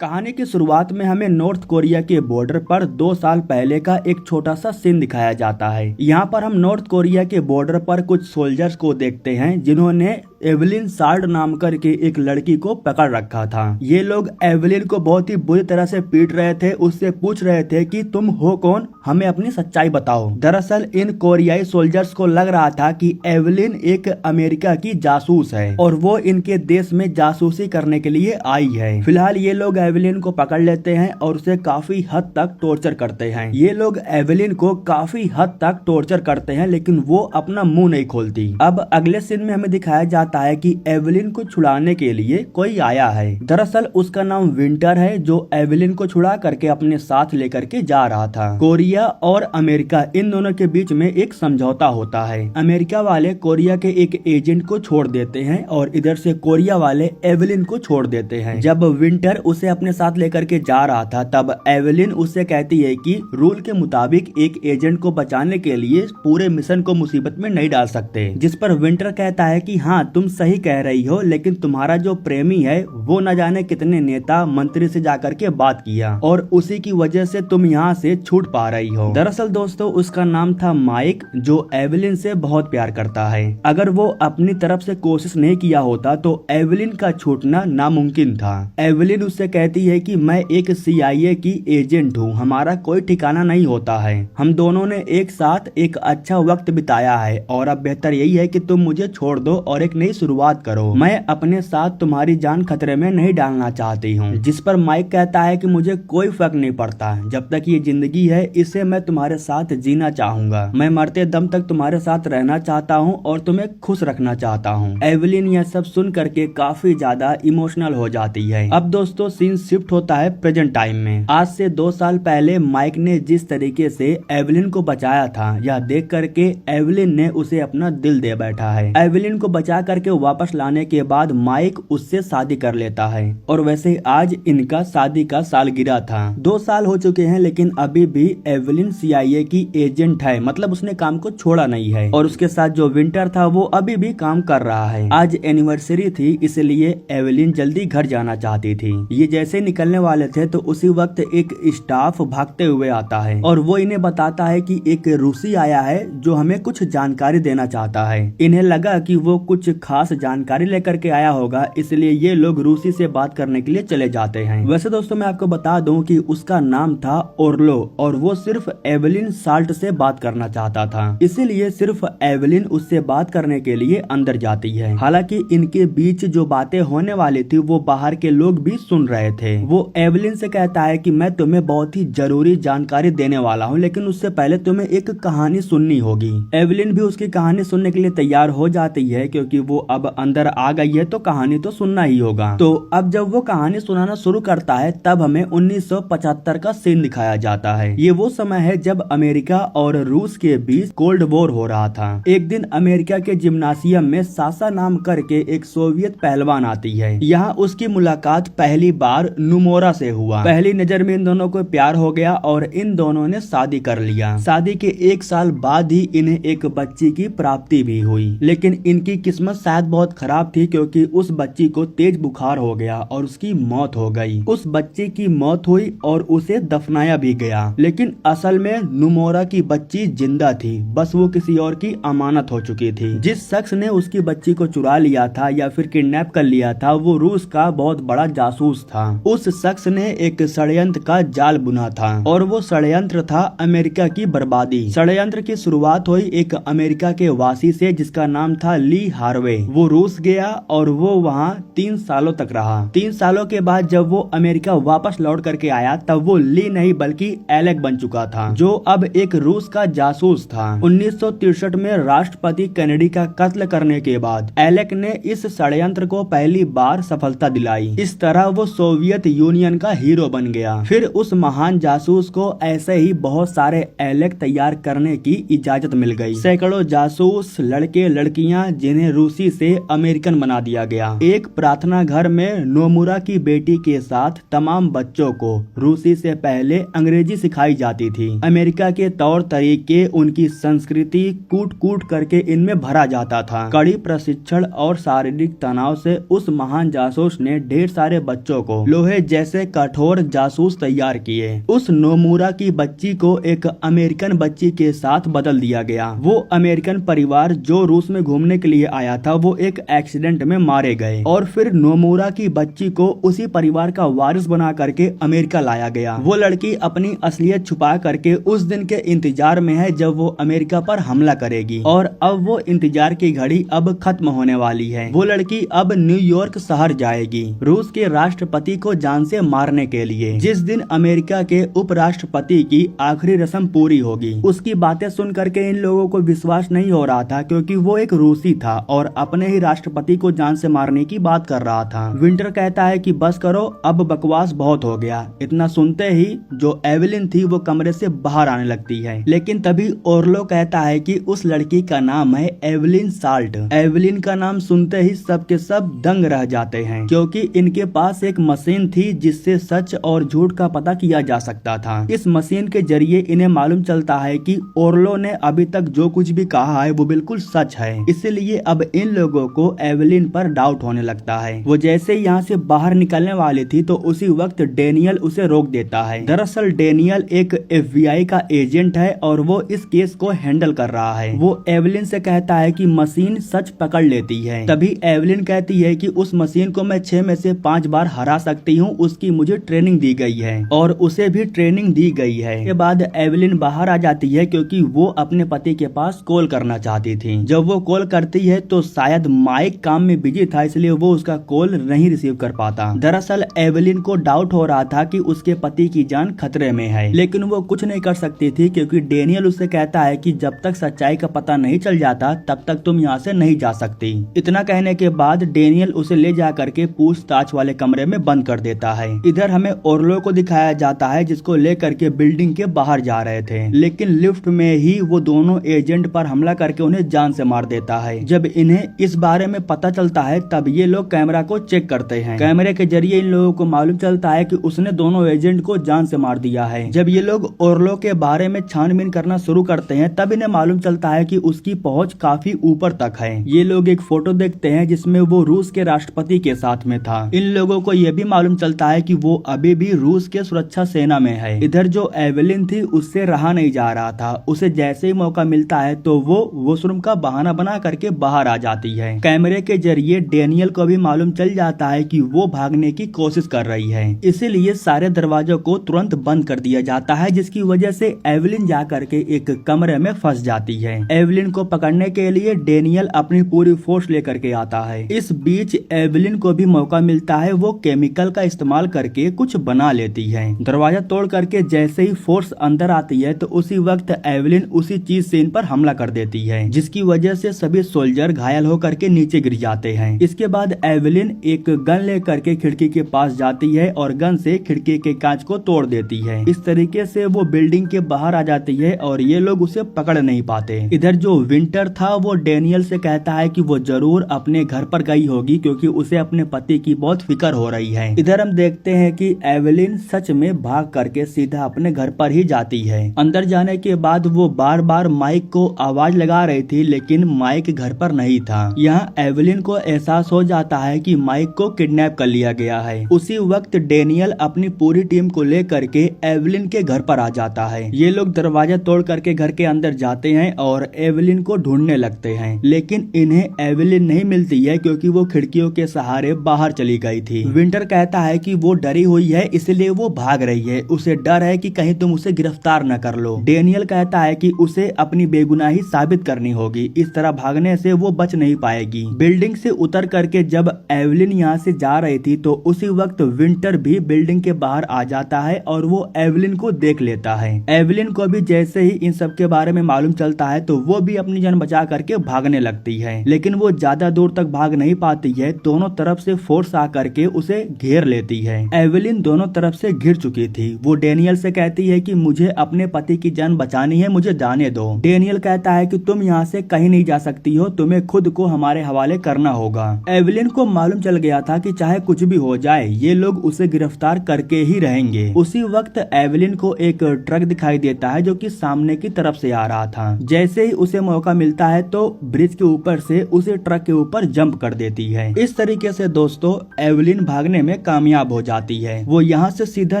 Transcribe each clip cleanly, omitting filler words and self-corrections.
कहानी की शुरुआत में हमें नॉर्थ कोरिया के बॉर्डर पर 2 साल पहले का एक छोटा सा सीन दिखाया जाता है। यहाँ पर हम नॉर्थ कोरिया के बॉर्डर पर कुछ सोल्जर्स को देखते हैं जिन्होंने एवलिन साल्ट नाम करके एक लड़की को पकड़ रखा था। ये लोग एवलिन को बहुत ही बुरी तरह से पीट रहे थे, उससे पूछ रहे थे कि तुम हो कौन, हमें अपनी सच्चाई बताओ। दरअसल इन कोरियाई सोल्जर्स को लग रहा था कि एवलिन एक अमेरिका की जासूस है और वो इनके देश में जासूसी करने के लिए आई है। फिलहाल ये लोग एवलिन को पकड़ लेते हैं और उसे काफी हद तक टॉर्चर करते हैं। ये लोग एवलिन को काफी हद तक टॉर्चर करते हैं लेकिन वो अपना मुंह नहीं खोलती। अब अगले सीन में हमें दिखाया जाता है कि एवलिन को छुड़ाने के लिए कोई आया है। दरअसल उसका नाम विंटर है जो एवलिन को छुड़ा करके अपने साथ लेकर के जा रहा था। कोरिया और अमेरिका इन दोनों के बीच में एक समझौता होता है। अमेरिका वाले कोरिया के एक एजेंट को छोड़ देते हैं और इधर से कोरिया वाले एवलिन को छोड़ देते हैं। जब विंटर उसे अपने साथ लेकर के जा रहा था तब एवलिन उससे कहती है कि रूल के मुताबिक एक एजेंट को बचाने के लिए पूरे मिशन को मुसीबत में नहीं डाल सकते। जिस पर विंटर कहता है कि हाँ तुम सही कह रही हो, लेकिन तुम्हारा जो प्रेमी है वो न जाने कितने नेता मंत्री से जाकर के बात किया और उसी की वजह से तुम यहाँ से छूट पा रही हो। दरअसल दोस्तों उसका नाम था माइक जो एवलिन से बहुत प्यार करता है। अगर वो अपनी तरफ से कोशिश नहीं किया होता तो एवलिन का छूटना नामुमकिन था। एवलिन उससे कहती है कि मैं एक CIA की एजेंट हूँ, हमारा कोई ठिकाना नहीं होता है, हम दोनों ने एक साथ एक अच्छा वक्त बिताया है और अब बेहतर यही है कि तुम मुझे छोड़ दो और एक नई शुरुआत करो। मैं अपने साथ तुम्हारी जान खतरे में नहीं डालना चाहती हूँ। जिस पर माइक कहता है कि मुझे कोई फर्क नहीं पड़ता, जब तक ये जिंदगी है इसे मैं तुम्हारे साथ जीना चाहूंगा। मैं मरते दम तक तुम्हारे साथ रहना चाहता हूँ और तुम्हें खुश रखना चाहता हूँ। एवलिन यह सब सुन करके काफी ज्यादा इमोशनल हो जाती है। अब दोस्तों सीन शिफ्ट होता है प्रेजेंट टाइम में। आज से 2 साल पहले माइक ने जिस तरीके से एवलिन को बचाया था यह देख करके एवलिन ने उसे अपना दिल दे बैठा है। एवलिन को बचा करके वापस लाने के बाद माइक उससे शादी कर लेता है और वैसे आज इनका शादी का सालगिरह था। 2 साल हो चुके हैं लेकिन अभी भी एवलिन CIA की एजेंट है, मतलब उसने काम को छोड़ा नहीं है और उसके साथ जो विंटर था वो अभी भी काम कर रहा है। आज एनिवर्सरी थी इसलिए एवलिन जल्दी घर जाना चाहती थी। ये जैसे निकलने वाले थे तो उसी वक्त एक स्टाफ भागते हुए आता है और वो इन्हें बताता है कि एक रूसी आया है जो हमें कुछ जानकारी देना चाहता है। इन्हें लगा कि वो कुछ खास जानकारी लेकर के आया होगा, इसलिए ये लोग रूसी से बात करने के लिए चले जाते हैं। वैसे दोस्तों मैं आपको बता दूं कि उसका नाम था ओर्लो और वो सिर्फ एवलिन साल्ट से बात करना चाहता था, इसीलिए सिर्फ एवलिन उससे बात करने के लिए अंदर जाती है। हालांकि इनके बीच जो बातें होने वाली थी वो बाहर के लोग भी सुन रहे थे। वो एवलिन से कहता है कि मैं तुम्हें बहुत ही जरूरी जानकारी देने वाला हूँ, लेकिन उससे पहले तुम्हें एक कहानी सुननी होगी। एवलिन भी उसकी कहानी सुनने के लिए तैयार हो जाती है क्योंकि वो अब अंदर आ गई है तो कहानी तो सुनना ही होगा। तो अब जब वो कहानी सुनाना शुरू करता है तब हमें 1975 का सीन दिखाया जाता है। ये वो समय है जब अमेरिका और रूस के बीच कोल्ड वॉर हो रहा था। एक दिन अमेरिका के जिम्नासियम में सासा नाम करके एक सोवियत पहलवान आती है। यहाँ उसकी मुलाकात पहली बार नुमोरा से हुआ। पहली नजर में इन दोनों को प्यार हो गया और इन दोनों ने शादी कर लिया। शादी के 1 साल बाद ही इन्हें एक बच्ची की प्राप्ति भी हुई, लेकिन इनकी किस्मत शायद बहुत खराब थी क्योंकि उस बच्ची को तेज बुखार हो गया और उसकी मौत हो गई। उस बच्चे की मौत हुई और उसे दफनाया भी गया, लेकिन असल में नुमोरा की बच्ची जिंदा थी, बस वो किसी और की अमानत हो चुकी थी। जिस शख्स ने उसकी बच्ची को चुरा लिया था या फिर किडनैप कर लिया था वो रूस का बहुत बड़ा जासूस था। उस शख्स ने एक षड्यंत्र का जाल बुना था और वो षड्यंत्र था अमेरिका की बर्बादी। षड्यंत्र की शुरुआत हुई एक अमेरिका के वासी से जिसका नाम था ली हार्वे। वो रूस गया और वो वहाँ 3 सालों तक रहा। 3 सालों के बाद जब वो अमेरिका वापस लौट करके आया तब वो ली नहीं बल्कि एलेक बन चुका था जो अब एक रूस का जासूस था। 1963 में राष्ट्रपति केनेडी का कत्ल करने के बाद एलेक ने इस षड्यंत्र को पहली बार सफलता दिलाई। इस तरह वो सोवियत यूनियन का हीरो बन गया। फिर उस महान जासूस को ऐसे ही बहुत सारे एलेक तैयार करने की इजाजत मिल गई। सैकड़ों जासूस लड़के लड़कियां जिन्हें रूसी रूसी से अमेरिकन बना दिया गया। एक प्रार्थना घर में नोमुरा की बेटी के साथ तमाम बच्चों को रूसी से पहले अंग्रेजी सिखाई जाती थी। अमेरिका के तौर तरीके, उनकी संस्कृति कूट कूट करके इनमें भरा जाता था। कड़ी प्रशिक्षण और शारीरिक तनाव से उस महान जासूस ने ढेर सारे बच्चों को लोहे जैसे कठोर जासूस तैयार किए। उस नोमुरा की बच्ची को एक अमेरिकन बच्ची के साथ बदल दिया गया। वो अमेरिकन परिवार जो रूस में घूमने के लिए आया था वो एक एक्सीडेंट में मारे गए और फिर नोमुरा की बच्ची को उसी परिवार का वारिस बना करके अमेरिका लाया गया। वो लड़की अपनी असलियत छुपा करके उस दिन के इंतजार में है जब वो अमेरिका पर हमला करेगी और अब वो इंतजार की घड़ी अब खत्म होने वाली है। वो लड़की अब न्यूयॉर्क शहर जाएगी रूस के राष्ट्रपति को जान से मारने के लिए। जिस दिन अमेरिका के उपराष्ट्रपति की आखिरी रस्म पूरी होगी। उसकी बातें सुन करके इन लोगों को विश्वास नहीं हो रहा था क्योंकि वो एक रूसी था और अपने ही राष्ट्रपति को जान से मारने की बात कर रहा था। विंटर कहता है कि बस करो, अब बकवास बहुत हो गया। इतना सुनते ही जो एवेलिन थी वो कमरे से बाहर आने लगती है, लेकिन तभी ओर्लो कहता है कि उस लड़की का नाम है एवेलिन साल्ट। एवेलिन का नाम सुनते ही सबके सब दंग रह जाते हैं क्योंकि इनके पास एक मशीन थी जिससे सच और झूठ का पता किया जा सकता था। इस मशीन के जरिए इन्हें मालूम चलता है कि ओर्लो ने अभी तक जो कुछ भी कहा है वो बिल्कुल सच है। इसलिए अब इन लोगों को एवेलिन पर डाउट होने लगता है। वो जैसे यहाँ से बाहर निकलने वाली थी तो उसी वक्त डेनियल उसे रोक देता है। दरअसल डेनियल एक FBI का एजेंट है और वो इस केस को हैंडल कर रहा है। वो एवेलिन से कहता है कि मशीन सच पकड़ लेती है। तभी एवेलिन कहती है कि उस मशीन को मैं 6 में से 5 बार हरा सकती हूँ, उसकी मुझे ट्रेनिंग दी गई है और उसे भी ट्रेनिंग दी गई है। के बाद एवेलिन बाहर आ जाती है क्योंकि वो अपने पति के पास कॉल करना चाहती थी। जब वो कॉल करती है तो शायद माइक काम में बिजी था इसलिए वो उसका कॉल नहीं रिसीव कर पाता। दरअसल एवेलिन को डाउट हो रहा था कि उसके पति की जान खतरे में है, लेकिन वो कुछ नहीं कर सकती थी क्योंकि डेनियल उससे कहता है कि जब तक सच्चाई का पता नहीं चल जाता तब तक तुम यहाँ से नहीं जा सकती। इतना कहने के बाद डेनियल उसे ले जा करके पूछताछ वाले कमरे में बंद कर देता है। इधर हमें ओर्लो को दिखाया जाता है जिसको लेकर के बिल्डिंग के बाहर जा रहे थे, लेकिन लिफ्ट में ही वो दोनों एजेंट पर हमला करके उन्हें जान से मार देता है। जब इन्हें इस बारे में पता चलता है तब ये लोग कैमरा को चेक करते हैं। कैमरे के जरिए इन लोगों को मालूम चलता है कि उसने दोनों एजेंट को जान से मार दिया है। जब ये लोग ओर्लो के बारे में छानबीन करना शुरू करते हैं तब इन्हें मालूम चलता है कि उसकी पहुंच काफी ऊपर तक है। ये लोग एक फोटो देखते हैं जिसमें वो रूस के राष्ट्रपति के साथ में था। इन लोगों को ये भी मालूम चलता है कि वो अभी भी रूस के सुरक्षा सेना में है। इधर जो एवेलिन थी उससे रहा नहीं जा रहा था। उसे जैसे ही मौका मिलता है तो वो वॉशरूम का बहाना बना करके बाहर आ जाती है। कैमरे के जरिए डेनियल को भी मालूम चल जाता है कि वो भागने की कोशिश कर रही है, इसीलिए सारे दरवाजों को तुरंत बंद कर दिया जाता है जिसकी वजह से एवेलिन जा करके एक कमरे में फंस जाती है। एवेलिन को पकड़ने के लिए डेनियल अपनी पूरी फोर्स लेकर के आता है। इस बीच एवेलिन को भी मौका मिलता है, वो केमिकल का इस्तेमाल करके कुछ बना लेती है। दरवाजा तोड़ करके जैसे ही फोर्स अंदर आती है तो उसी वक्त एवेलिन उसी चीज से इन पर हमला कर देती है जिसकी वजह से सभी सोल्जर घायल होकर के नीचे गिर जाते हैं। इसके बाद एवेलिन एक गन लेकर के खिड़की के पास जाती है और गन से खिड़की के कांच को तोड़ देती है। इस तरीके से वो बिल्डिंग के बाहर आ जाती है और ये लोग उसे पकड़ नहीं पाते। इधर जो विंटर था वो डेनियल से कहता है कि वो जरूर अपने घर पर गई होगी क्योंकि उसे अपने पति की बहुत फिक्र हो रही है। इधर हम देखते हैं कि एवेलिन सच में भाग करके सीधा अपने घर पर ही जाती है। अंदर जाने के बाद वो बार बार माइक को आवाज लगा रही थी लेकिन माइक घर पर नहीं था। यहाँ एवेलिन को एहसास हो जाता है कि माइक को किडनैप कर लिया गया है। उसी वक्त डेनियल अपनी पूरी टीम को लेकर के एवेलिन के घर पर आ जाता है। ये लोग दरवाजा तोड़ करके घर के अंदर जाते हैं और एवेलिन को ढूंढने लगते हैं, लेकिन इन्हें एवेलिन नहीं मिलती है क्योंकि वो खिड़कियों के सहारे बाहर चली गई थी। विंटर कहता है कि वो डरी हुई है इसलिए वो भाग रही है, उसे डर है कि कहीं तुम उसे गिरफ्तार न कर लो। डेनियल कहता है कि उसे अपनी बेगुनाही साबित करनी होगी, इस तरह भागने से वो बच नहीं पाएगी। बिल्डिंग से उतर करके जब एवेलिन यहाँ से जा रही थी तो उसी वक्त विंटर भी बिल्डिंग के बाहर आ जाता है और वो एवेलिन को देख लेता है। एवेलिन को भी जैसे ही इन सब के बारे में मालूम चलता है तो वो भी अपनी जान बचा करके भागने लगती है, लेकिन वो ज्यादा दूर तक भाग नहीं पाती है। दोनों तरफ से फोर्स आ करके उसे घेर लेती है। एवेलिन दोनों तरफ से घिर चुकी थी। वो डेनियल से कहती है कि मुझे अपने पति की जान बचानी है, मुझे जाने दो। डेनियल कहता है कि तुम यहाँ से कहीं नहीं जा सकती हो, तुम्हें खुद खुद को हमारे हवाले करना होगा। एवलिन को मालूम चल गया था कि चाहे कुछ भी हो जाए ये लोग उसे गिरफ्तार करके ही रहेंगे। उसी वक्त एवलिन को एक ट्रक दिखाई देता है जो कि सामने की तरफ से आ रहा था। जैसे ही उसे मौका मिलता है तो ब्रिज के ऊपर से उसे ट्रक के ऊपर जंप कर देती है। इस तरीके से दोस्तों एवलिन भागने में कामयाब हो जाती है। वो यहाँ से सीधा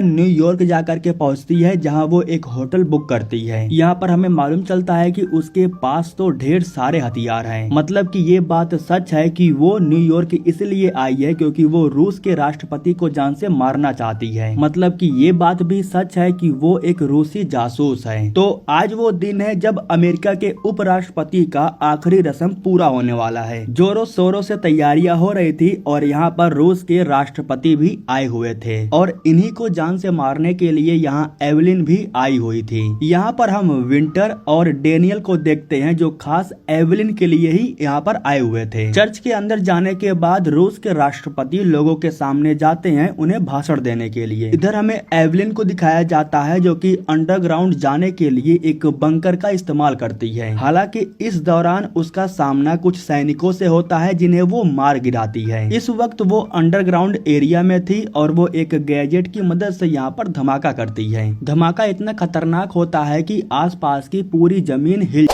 न्यूयॉर्क जाकर के पहुँचती है जहाँ वो एक होटल बुक करती है। यहाँ पर हमें मालूम चलता है कि उसके पास तो ढेर सारे हथियार हैं। मतलब कि ये बात सच है कि वो न्यूयॉर्क इसलिए आई है क्योंकि वो रूस के राष्ट्रपति को जान से मारना चाहती है। मतलब कि ये बात भी सच है कि वो एक रूसी जासूस है। तो आज वो दिन है जब अमेरिका के उपराष्ट्रपति का आखिरी रस्म पूरा होने वाला है। जोरों शोरों से तैयारियां हो रही थी और यहाँ पर रूस के राष्ट्रपति भी आए हुए थे और इन्हीं को जान से मारने के लिए यहाँ एवलिन भी आई हुई थी। यहाँ पर हम विंटर और डेनियल को देखते हैं जो खास एवलिन के लिए ही यहाँ पर आए हुए थे। चर्च के अंदर जाने के बाद रूस के राष्ट्रपति लोगों के सामने जाते हैं उन्हें भाषण देने के लिए। इधर हमें एवलिन को दिखाया जाता है जो कि अंडरग्राउंड जाने के लिए एक बंकर का इस्तेमाल करती है। हालांकि इस दौरान उसका सामना कुछ सैनिकों से होता है जिन्हें वो मार गिराती है। इस वक्त वो अंडरग्राउंड एरिया में थी और वो एक गैजेट की मदद से यहाँ पर धमाका करती है। धमाका इतना खतरनाक होता है कि आसपास की पूरी जमीन हिल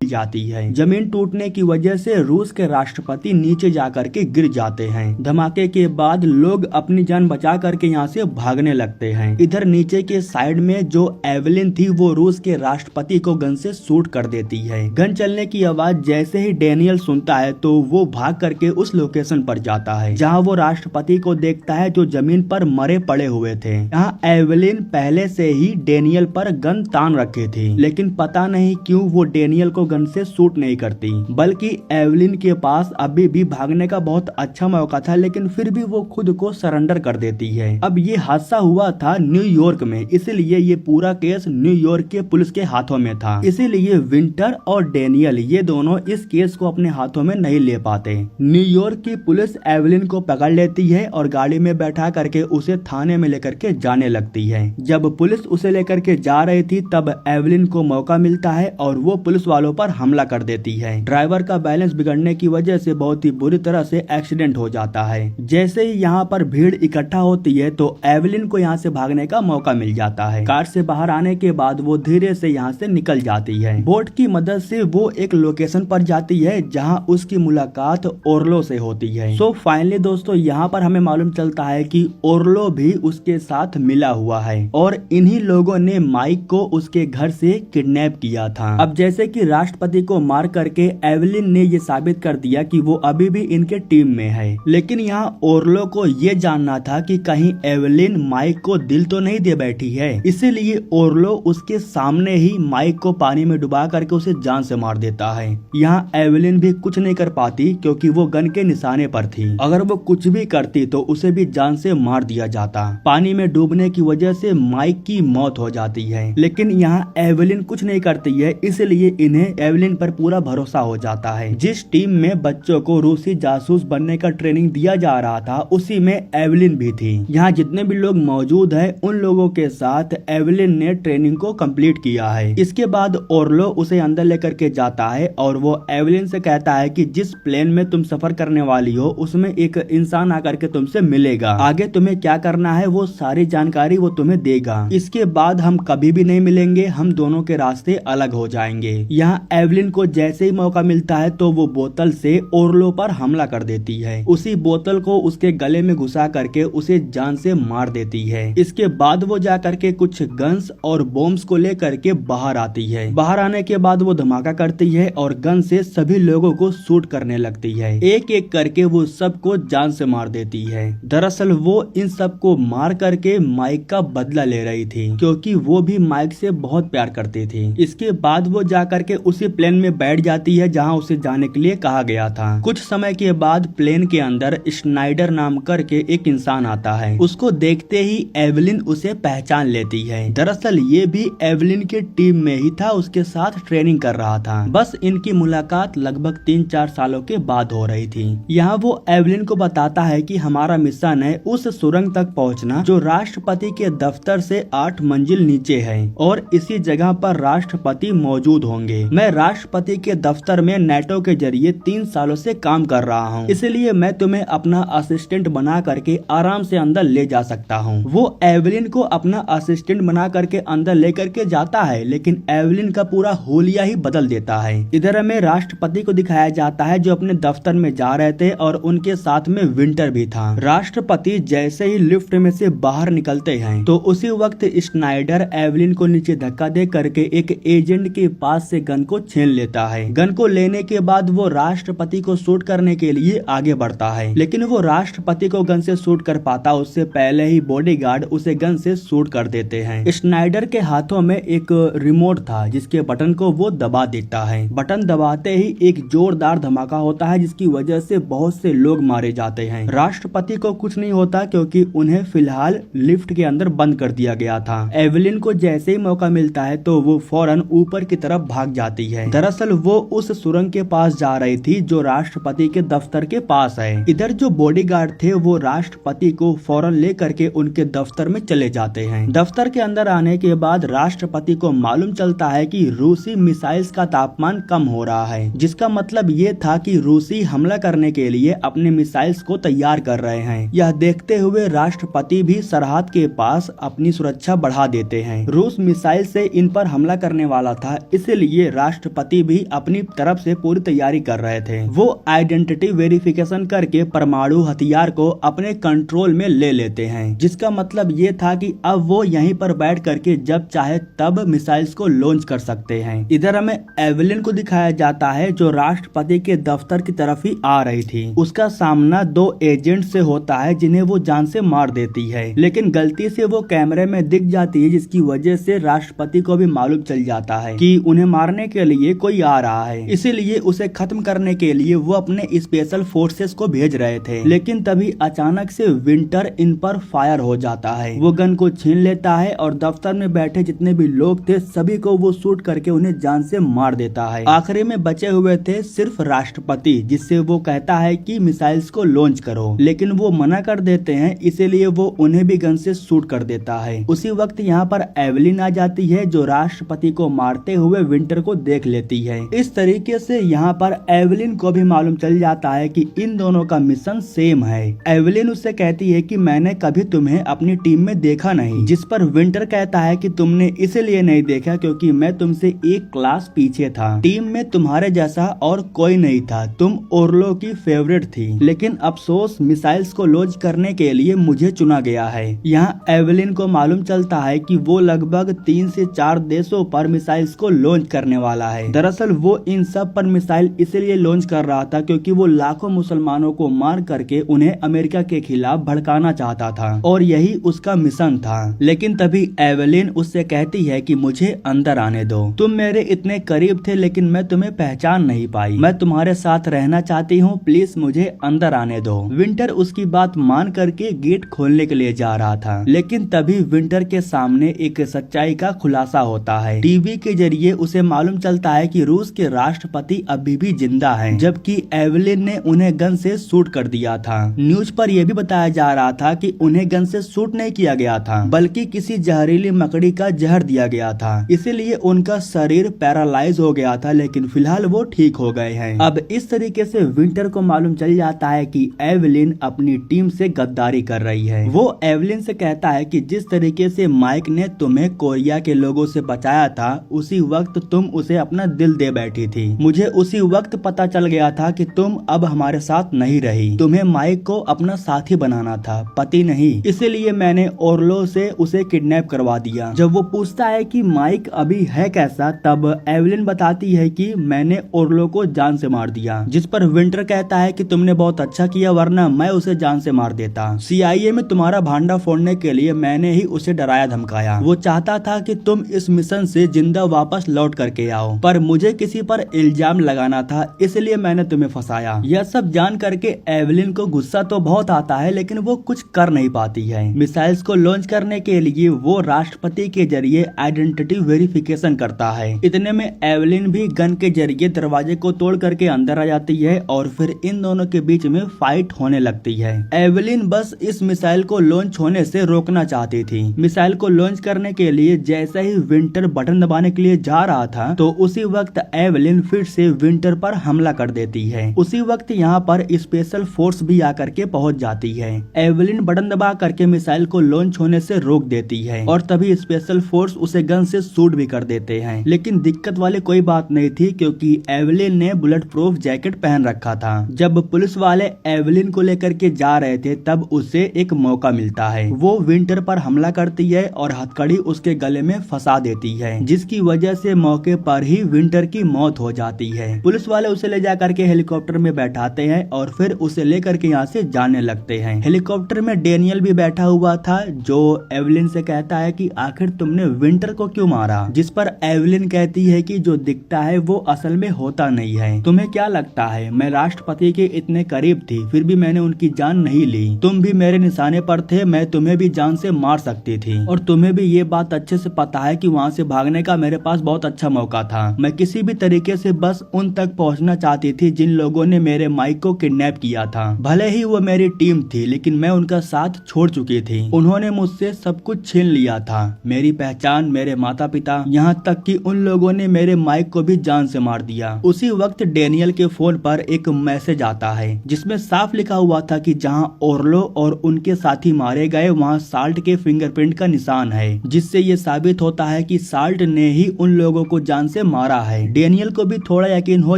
जाती है। जमीन टूटने की वजह से रूस के राष्ट्रपति नीचे जाकर के गिर जाते हैं। धमाके के बाद लोग अपनी जान बचा करके यहाँ से भागने लगते हैं। इधर नीचे के साइड में जो एवलिन थी वो रूस के राष्ट्रपति को गन से शूट कर देती है। गन चलने की आवाज जैसे ही डेनियल सुनता है तो वो भाग करके उस लोकेशन पर जाता है जहाँ वो राष्ट्रपति को देखता है जो जमीन पर मरे पड़े हुए थे। यहाँ एवलिन पहले से ही डेनियल पर गन तान रखे थी, लेकिन पता नहीं क्यों वो डेनियल को गन से शूट नहीं करती, बल्कि एवलिन के पास अभी भी भागने का बहुत अच्छा मौका था, लेकिन फिर भी वो खुद को सरेंडर कर देती है। अब ये हादसा हुआ था न्यूयॉर्क में, इसीलिए ये पूरा केस न्यूयॉर्क के पुलिस के हाथों में था। इसीलिए विंटर और डेनियल ये दोनों इस केस को अपने हाथों में नहीं ले पाते। न्यूयॉर्क की पुलिस एवलिन को पकड़ लेती है और गाड़ी में बैठा करके उसे थाने में लेकर के जाने लगती है। जब पुलिस उसे लेकर के जा रही थी तब एवलिन को मौका मिलता है और वो पुलिस वालों पर हमला कर देती है। ड्राइवर का बैलेंस बिगड़ने की वजह से बहुत ही बुरी तरह से एक्सीडेंट हो जाता है। जैसे ही यहाँ पर भीड़ इकट्ठा होती है तो एवलिन को यहाँ से भागने का मौका मिल जाता है। कार से बाहर आने के बाद वो धीरे से यहाँ से निकल जाती है। बोट की मदद से वो एक लोकेशन पर जाती है जहाँ उसकी मुलाकात ओर्लो से होती है। सो फाइनली दोस्तों यहाँ पर हमें मालूम चलता है कि ओर्लो भी उसके साथ मिला हुआ है और इन्हीं लोगों ने माइक को उसके घर से किडनैप किया था। अब जैसे कि राष्ट्रपति को मार करके एवलिन ने ये साबित कर दिया कि वो अभी भी इनके टीम में है, लेकिन यहाँ ओर्लो को ये जानना था कि कहीं एवलिन माइक को दिल तो नहीं दे बैठी है। इसीलिए ओर्लो उसके सामने ही माइक को पानी में डुबा करके उसे जान से मार देता है। यहाँ एवलिन भी कुछ नहीं कर पाती क्योंकि वो गन के निशाने पर थी। अगर वो कुछ भी करती तो उसे भी जान से मार दिया जाता। पानी में डूबने की वजह से माइक की मौत हो जाती है, लेकिन यहाँ एवलिन कुछ नहीं करती है, इसलिए इन्हें एवलिन पर पूरा भरोसा हो जाता है। जिस टीम में बच्चों को रूसी जासूस बनने का ट्रेनिंग दिया जा रहा था उसी में एवलिन भी थी। यहाँ जितने भी लोग मौजूद हैं उन लोगों के साथ एवलिन ने ट्रेनिंग को कंप्लीट किया है। इसके बाद ओर्लो उसे अंदर लेकर के जाता है और वो एवलिन से कहता है कि जिस प्लेन में तुम सफर करने वाली हो उसमें एक इंसान आकर के तुमसे मिलेगा, आगे तुम्हें क्या करना है वो सारी जानकारी वो तुम्हें देगा। इसके बाद हम कभी भी नहीं मिलेंगे, हम दोनों के रास्ते अलग हो जाएंगे। यहाँ एवलिन को जैसे ही मौका मिलता है तो वो बोतल से ओर्लो पर हमला कर देती है। उसी बोतल को उसके गले में घुसा करके उसे जान से मार देती है। इसके बाद वो जा करके कुछ गन्स और बॉम्ब्स को लेकर के बाहर आती है। बाहर आने के बाद वो धमाका करती है और गन से सभी लोगों को शूट करने लगती है। एक एक करके वो सबको जान से मार देती है। दरअसल वो इन सबको मार करके माइक का बदला ले रही थी क्योंकि वो भी माइक से बहुत प्यार करती थी। इसके बाद वो जा करके उसी उसी प्लेन में बैठ जाती है जहाँ उसे जाने के लिए कहा गया था। कुछ समय के बाद प्लेन के अंदर स्नाइडर नाम करके एक इंसान आता है। उसको देखते ही एवलिन उसे पहचान लेती है। दरअसल ये भी एवलिन के टीम में ही था, उसके साथ ट्रेनिंग कर रहा था। बस इनकी मुलाकात लगभग 3-4 सालों के बाद हो रही थी। यहाँ वो एवलिन को बताता है कि हमारा मिशन है उस सुरंग तक पहुँचना जो राष्ट्रपति के दफ्तर से 8 मंजिल नीचे है और इसी जगह पर राष्ट्रपति मौजूद होंगे। मैं राष्ट्रपति के दफ्तर में नेटो के जरिए 3 सालों से काम कर रहा हूँ, इसलिए मैं तुम्हें अपना असिस्टेंट बना करके आराम से अंदर ले जा सकता हूँ। वो एवलिन को अपना असिस्टेंट बना करके अंदर लेकर के जाता है, लेकिन एवलिन का पूरा होलिया ही बदल देता है। इधर हमें राष्ट्रपति को दिखाया जाता है जो अपने दफ्तर में जा रहे थे और उनके साथ में विंटर भी था। राष्ट्रपति जैसे ही लिफ्ट में से बाहर निकलते हैं तो उसी वक्त स्नाइडर एवलिन को नीचे धक्का दे करके एक एजेंट के पास से गन को छीन लेता है। गन को लेने के बाद वो राष्ट्रपति को शूट करने के लिए आगे बढ़ता है, लेकिन वो राष्ट्रपति को गन से शूट कर पाता उससे पहले ही बॉडीगार्ड उसे गन से शूट कर देते हैं। स्नाइडर के हाथों में एक रिमोट था जिसके बटन को वो दबा देता है। बटन दबाते ही एक जोरदार धमाका होता है जिसकी वजह से बहुत से लोग मारे जाते हैं। राष्ट्रपति को कुछ नहीं होता क्योंकि उन्हें फिलहाल लिफ्ट के अंदर बंद कर दिया गया था। एवलिन को जैसे ही मौका मिलता है तो वो फौरन ऊपर की तरफ भाग जाती है। दरअसल वो उस सुरंग के पास जा रही थी जो राष्ट्रपति के दफ्तर के पास है। इधर जो बॉडीगार्ड थे वो राष्ट्रपति को फौरन ले करके उनके दफ्तर में चले जाते हैं। दफ्तर के अंदर आने के बाद राष्ट्रपति को मालूम चलता है कि रूसी मिसाइल्स का तापमान कम हो रहा है, जिसका मतलब ये था कि रूसी हमला करने के लिए अपने मिसाइल्स को तैयार कर रहे हैं। यह देखते हुए राष्ट्रपति भी सरहद के पास अपनी सुरक्षा बढ़ा देते हैं। रूस मिसाइल से इन पर हमला करने वाला था, इसलिए राष्ट्रपति भी अपनी तरफ से पूरी तैयारी कर रहे थे। वो आइडेंटिटी वेरिफिकेशन करके परमाणु हथियार को अपने कंट्रोल में ले लेते हैं, जिसका मतलब ये था कि अब वो यहीं पर बैठ करके जब चाहे तब मिसाइल्स को लॉन्च कर सकते हैं। इधर हमें एवलिन को दिखाया जाता है जो राष्ट्रपति के दफ्तर की तरफ ही आ रही थी। उसका सामना 2 एजेंट से होता है जिन्हें वो जान से मार देती है, लेकिन गलती से वो कैमरे में दिख जाती है जिसकी वजह से राष्ट्रपति को भी मालूम चल जाता है कि उन्हें मारने के लिए कोई आ रहा है। इसीलिए उसे खत्म करने के लिए वो अपने स्पेशल फोर्सेस को भेज रहे थे, लेकिन तभी अचानक से विंटर इन पर फायर हो जाता है। वो गन को छीन लेता है और दफ्तर में बैठे जितने भी लोग थे सभी को वो शूट करके उन्हें जान से मार देता है। आखिरी में बचे हुए थे सिर्फ राष्ट्रपति, जिससे वो कहता है कि मिसाइल्स को लॉन्च करो, लेकिन वो मना कर देते हैं, इसीलिए वो उन्हें भी गन से शूट कर देता है। उसी वक्त यहाँ पर एवलिन आ जाती है जो राष्ट्रपति को मारते हुए विंटर को देख लेती है। इस तरीके से यहाँ पर एवलिन को भी मालूम चल जाता है कि इन दोनों का मिशन सेम है। एवलिन उससे कहती है कि मैंने कभी तुम्हें अपनी टीम में देखा नहीं, जिस पर विंटर कहता है कि तुमने इसलिए नहीं देखा क्योंकि मैं तुमसे एक क्लास पीछे था। टीम में तुम्हारे जैसा और कोई नहीं था, तुम ओरलो की फेवरेट थी, लेकिन अफसोस मिसाइल्स को लॉन्च करने के लिए मुझे चुना गया है। यहाँ एवलिन को मालूम चलता है कि वो लगभग 3 से 4 देशों पर मिसाइल्स को लॉन्च करने वाला है। दरअसल वो इन सब पर मिसाइल इसलिए लॉन्च कर रहा था क्योंकि वो लाखों मुसलमानों को मार करके उन्हें अमेरिका के खिलाफ भड़काना चाहता था और यही उसका मिशन था। लेकिन तभी एवलिन उससे कहती है कि मुझे अंदर आने दो, तुम मेरे इतने करीब थे लेकिन मैं तुम्हें पहचान नहीं पाई, मैं तुम्हारे साथ रहना चाहती हूँ, प्लीज मुझे अंदर आने दो। विंटर उसकी बात मान करके गेट खोलने के लिए जा रहा था, लेकिन तभी विंटर के सामने एक सच्चाई का खुलासा होता है। टीवी के जरिए उसे मालूम चलता है कि रूस के राष्ट्रपति अभी भी जिंदा हैं, जबकि एवलिन ने उन्हें गन से शूट कर दिया था। न्यूज पर यह भी बताया जा रहा था कि उन्हें गन से शूट नहीं किया गया था, बल्कि किसी जहरीली मकड़ी का जहर दिया गया था, इसीलिए उनका शरीर पैरालाइज हो गया था, लेकिन फिलहाल वो ठीक हो गए हैं। अब इस तरीके से विंटर को मालूम चल जाता है कि एवलिन अपनी टीम से गद्दारी कर रही है। वो एवलिन से कहता है कि जिस तरीके से माइक ने तुम्हें कोरिया के लोगों से बचाया था, उसी वक्त तुम उसे अपना दिल दे बैठी थी। मुझे उसी वक्त पता चल गया था कि तुम अब हमारे साथ नहीं रही, तुम्हें माइक को अपना साथी बनाना था, पति नहीं, इसीलिए मैंने ओरलो से उसे किडनैप करवा दिया। जब वो पूछता है कि माइक अभी है कैसा, तब एवलिन बताती है कि मैंने ओरलो को जान से मार दिया, जिस पर विंटर कहता है कि तुमने बहुत अच्छा किया, वरना मैं उसे जान से मार देता। CIA में तुम्हारा भांडा फोड़ने के लिए मैंने ही उसे डराया धमकाया। वो चाहता था कि तुम इस मिशन से जिंदा वापस लौट करके आओ, पर मुझे किसी पर इल्जाम लगाना था, इसलिए मैंने तुम्हें फंसाया। यह सब जान करके एवलिन को गुस्सा तो बहुत आता है, लेकिन वो कुछ कर नहीं पाती है। मिसाइल्स को लॉन्च करने के लिए वो राष्ट्रपति के जरिए आइडेंटिटी वेरिफिकेशन करता है। इतने में एवलिन भी गन के जरिए दरवाजे को तोड़ करके अंदर आ जाती है और फिर इन दोनों के बीच में फाइट होने लगती है। एवलिन बस इस मिसाइल को लॉन्च होने से रोकना चाहती थी। मिसाइल को लॉन्च करने के लिए जैसे ही विंटर बटन दबाने के लिए जा रहा था, तो उसी वक्त एवलिन फिर से विंटर पर हमला कर देती है। उसी वक्त यहाँ पर स्पेशल फोर्स भी आकर के पहुँच जाती है। एवलिन बटन दबा करके मिसाइल को लॉन्च होने से रोक देती है और तभी स्पेशल फोर्स उसे गन से शूट भी कर देते हैं। लेकिन दिक्कत वाली कोई बात नहीं थी, क्योंकि एवलिन ने बुलेट प्रूफ जैकेट पहन रखा था। जब पुलिस वाले एवलिन को लेकर के जा रहे थे, तब उसे एक मौका मिलता है। वो विंटर पर हमला करती है और हथकड़ी उसके गले में फंसा देती है, जिसकी वजह से मौके पर ही विंटर की मौत हो जाती है। पुलिस वाले उसे ले जाकर के हेलीकॉप्टर में बैठाते हैं और फिर उसे लेकर के यहाँ से जाने लगते हैं। हेलीकॉप्टर में डेनियल भी बैठा हुआ था, जो एवलिन से कहता है कि आखिर तुमने विंटर को क्यों मारा, जिस पर एवलिन कहती है कि जो दिखता है वो असल में होता नहीं है। तुम्हें क्या लगता है, मैं राष्ट्रपति के इतने करीब थी, फिर भी मैंने उनकी जान नहीं ली। तुम भी मेरे निशाने पर थे, मैं तुम्हें भी जान से मार सकती थी और तुम्हें भी ये बात अच्छे से पता है कि वहाँ से भागने का मेरे पास बहुत अच्छा मौका था। मैं किसी भी तरीके से बस उन तक पहुँचना चाहती थी जिन लोगों ने मेरे माइक को किडनैप किया था। भले ही वो मेरी टीम थी, लेकिन मैं उनका साथ छोड़ चुकी थी। उन्होंने मुझसे सब कुछ छीन लिया था, मेरी पहचान, मेरे माता पिता, यहाँ तक कि उन लोगों ने मेरे माइक को भी जान से मार दिया। उसी वक्त डेनियल के फोन पर एक मैसेज आता है, जिसमें साफ लिखा हुआ था कि जहाँ ओर्लो और उनके साथी मारे गए, वहाँ साल्ट के फिंगरप्रिंट का निशान है, जिससे ये साबित होता है कि साल्ट ने ही उन लोगों को जान से मारा है। डेनियल को भी थोड़ा यकीन हो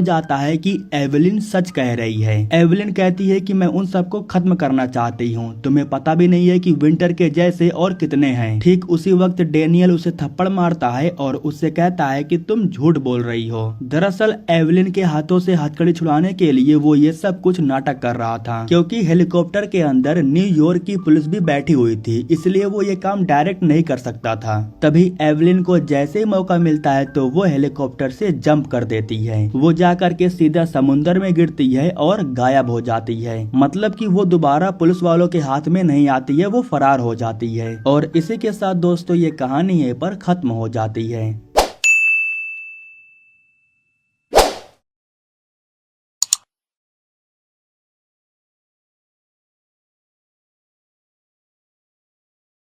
जाता है कि एवलिन सच कह रही है। एवलिन कहती है कि मैं उन सबको खत्म करना चाहती हूँ, तुम्हें पता भी नहीं है कि विंटर के जैसे और कितने हैं। ठीक उसी वक्त डेनियल उसे थप्पड़ मारता है और उससे कहता है कि तुम झूठ बोल रही हो। दरअसल एवलिन के हाथों से हथकड़ी छुड़ाने के लिए वो ये सब कुछ नाटक कर रहा था, क्योंकि हेलीकॉप्टर के अंदर न्यूयॉर्क की पुलिस भी बैठी हुई थी, इसलिए वो ये काम डायरेक्ट नहीं कर सकता था। तभी एवलिन को जैसे ही मौका मिलता है तो वो हेलीकॉप्टर से जंप कर देती है। वो जाकर के सीधा समुद्र में गिरती है और गायब हो जाती है। मतलब कि वो दोबारा पुलिस वालों के हाथ में नहीं आती है, वो फरार हो जाती है। और इसी के साथ दोस्तों ये कहानी यहीं पर खत्म हो जाती है।